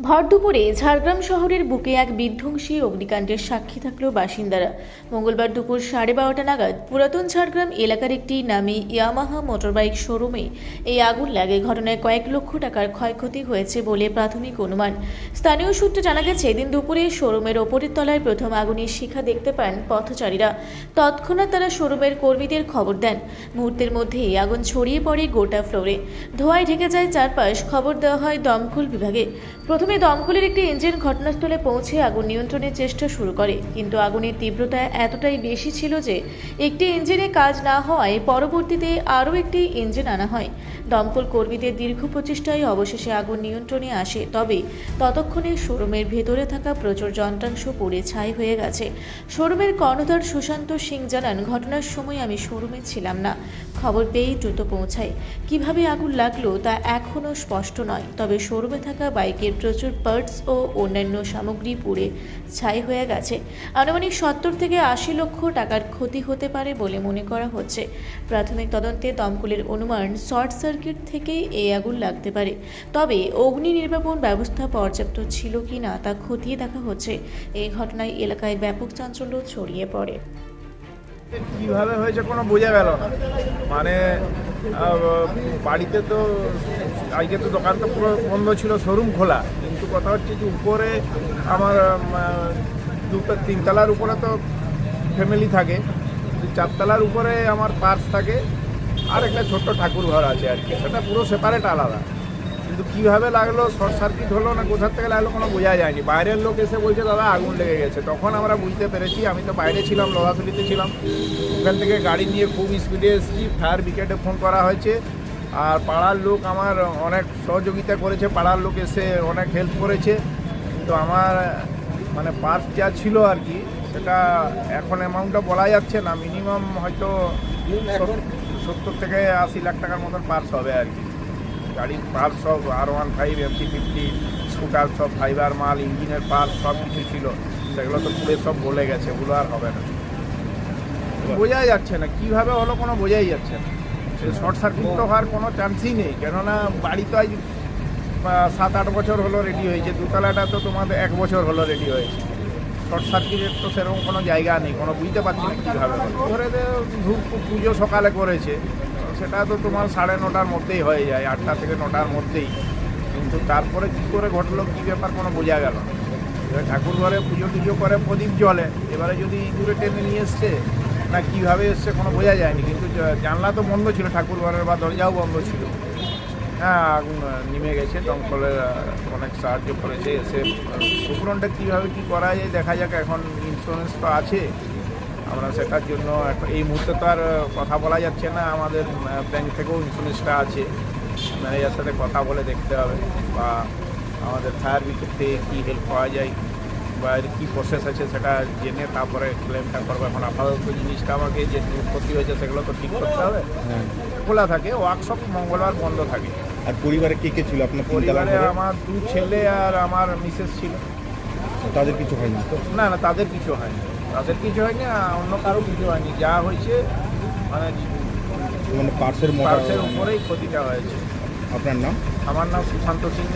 ভর দুপুরে ঝাড়গ্রাম শহরের বুকে এক বিধ্বংসী অগ্নিকাণ্ডের সাক্ষী থাকল বাসিন্দারা। মঙ্গলবার দুপুর 12:30 নাগাদ পুরাতন ঝাড়গ্রাম এলাকার একটি নামী ইয়ামাহা মোটরবাইক শোরুমে এই আগুন লাগে। ঘটনায় কয়েক লক্ষ টাকার ক্ষয়ক্ষতি হয়েছে বলে প্রাথমিক অনুমান। স্থানীয় সূত্রে জানা গেছে, এদিন দুপুরে শোরুমের ওপরের তলায় প্রথম আগুনের শিখা দেখতে পান পথচারীরা। তৎক্ষণাৎ তারা শোরুমের কর্মীদের খবর দেন। মুহূর্তের মধ্যেই আগুন ছড়িয়ে পড়ে গোটা ফ্লোরে। ধোঁয়ায় ঢেকে যায় চারপাশ। খবর দেওয়া হয় দমকল বিভাগে। প্রথমে দমকলের একটি ইঞ্জিন ঘটনাস্থলে পৌঁছে আগুন নিয়ন্ত্রণের চেষ্টা শুরু করে, কিন্তু আগুনের তীব্রতা এতটাই বেশি ছিল যে একটি ইঞ্জিনে কাজ না হওয়ায় পরবর্তীতে আরও একটি ইঞ্জিন আনা হয়। দমকল কর্মীদের দীর্ঘ প্রচেষ্টায় অবশেষে আগুন নিয়ন্ত্রণে আসে, তবে ততক্ষণে শোরুমের ভেতরে থাকা প্রচুর যন্ত্রাংশ পুড়ে ছাই হয়ে গেছে। শোরুমের কর্ণধার সুশান্ত সিং জানান, ঘটনার সময় আমি শোরুমে ছিলাম না। খবর পেয়েই দ্রুত পৌঁছায়। কিভাবে আগুন লাগলো তা এখনও স্পষ্ট নয়, তবে শোরুমে থাকা বাইকের প্রচুর পার্টস ও অন্যান্য সামগ্রী পুড়ে ছাই হয়ে গেছে। আনুমানিক 70 থেকে 80 লক্ষ টাকার ক্ষতি হতে পারে বলে মনে করা হচ্ছে। প্রাথমিক তদন্তে দমকলের অনুমান শর্ট সার্কিট থেকেই এই আগুন লাগতে পারে, তবে অগ্নি নির্বাপন ব্যবস্থা পর্যাপ্ত ছিল কিনা তা খতিয়ে দেখা হচ্ছে। এই ঘটনায় এলাকায় ব্যাপক চাঞ্চল্য ছড়িয়ে পড়ে। কিভাবে হয়েছে কোনো বোঝা গেল না। মানে বাড়িতে তো আজকে তো দোকান তো পুরো বন্ধ ছিল, শোরুম খোলা, কিন্তু কথা হচ্ছে যে উপরে আমার তিনতলার উপরে তো ফ্যামিলি থাকে, 4তলার উপরে আমার পার্স থাকে, আর একটা ছোট্ট ঠাকুর ঘর আছে আর কি, সেটা পুরো সেপারেট আলাদা। কিন্তু কীভাবে লাগলো, শর্ট সার্কিট হলো না কোথার থেকে লাগলো কোনো বোঝা যায়নি। বাইরের লোক এসে বলছে দাদা আগুন লেগে গেছে, তখন আমরা বুঝতে পেরেছি। আমি তো বাইরে ছিলাম, লোহাশুলিতে ছিলাম, ওখান থেকে গাড়ি নিয়ে খুব স্পিডে এসেছি। ফায়ার ব্রিগেডে ফোন করা হয়েছে, আর পাড়ার লোক আমার অনেক সহযোগিতা করেছে, পাড়ার লোক এসে অনেক হেল্প করেছে। কিন্তু আমার মানে পার্স যা ছিল আর কি, সেটা এখন অ্যামাউন্টটা বলা যাচ্ছে না, মিনিমাম হয়তো 70 থেকে 80 লাখ টাকার মতন পার্স হবে আর কি। গাড়ির পার্টস সব R15, MC50, স্কুটার সব ফাইবার মাল, ইঞ্জিনের পার্টস সব কিছু ছিল, সেগুলো তো পুরো সব বলে গেছে, ওগুলো আর হবে না। বোঝাই যাচ্ছে না কীভাবে হলো, কোনো বোঝাই যাচ্ছে না। সে শর্ট সার্কিট তো হওয়ার কোনো চান্সই নেই, কেননা বাড়ি তো আজ 7-8 বছর হলো রেডি হয়েছে, দোতলাটা তো তোমাদের 1 বছর হলো রেডি হয়েছে। শর্ট সার্কিটের তো সেরকম কোনো জায়গা নেই, কোনো বুঝতে পারছি না কীভাবে। ঘরে ধূপ পুজো সকালে করেছে, সেটা তো তোমার 9:30টার মধ্যেই হয়ে যায়, 8টা থেকে 9টার মধ্যেই। কিন্তু তারপরে কী করে ঘটলো, কী ব্যাপার কোনো বোঝা গেল না। এবার ঠাকুর ঘরে পুজো টুজো করে প্রদীপ জ্বলে, এবারে যদি ইঁদুরে টেনে নিয়ে এসছে না কীভাবে এসছে কোনো বোঝা যায়নি। কিন্তু জানলা তো বন্ধ ছিল ঠাকুর ঘরের, বা দরজাও বন্ধ ছিল। হ্যাঁ, আগুন নেমে গেছে, দমকলের অনেক সাহায্য করেছে এসে। উপকরণটা কীভাবে কী করা যায় দেখা যাক। এখন ইন্স্যুরেন্স তো আছে, আমরা সেটার জন্য এই মুহূর্তে তো আর কথা বলা যাচ্ছে না। আমাদের ব্যাংক থেকেও ইন্স্যুরেন্সটা আছে, ম্যানেজার সাথে কথা বলে দেখতে হবে, বা আমাদের ফায়ার ব্রিগেড থেকে কী হেল্প পাওয়া যায় বা এর কী প্রসেস আছে সেটা জেনে তারপরে ক্লেমটা করবো। এখন আপাতত জিনিসটা আমাকে যে ক্ষতি হয়েছে সেগুলো তো ঠিক করতে হবে। খোলা থাকে, ওয়ার্কশপ মঙ্গলবার বন্ধ থাকে। আর পরিবারে কে কে ছিল আপনার? পরিবারে আমার 2 ছেলে আর আমার মিসেস ছিল। তাদের কিছু হয়নি? না না, তাদের কিছু হয়নি, তাদের কিছু হয়নি, অন্য কারো কিছু হয়নি। যা হয়েছে মানে পার্সের উপরেই ক্ষতিটা হয়েছে। আপনার নাম? আমার নাম সুশান্ত সিংহ।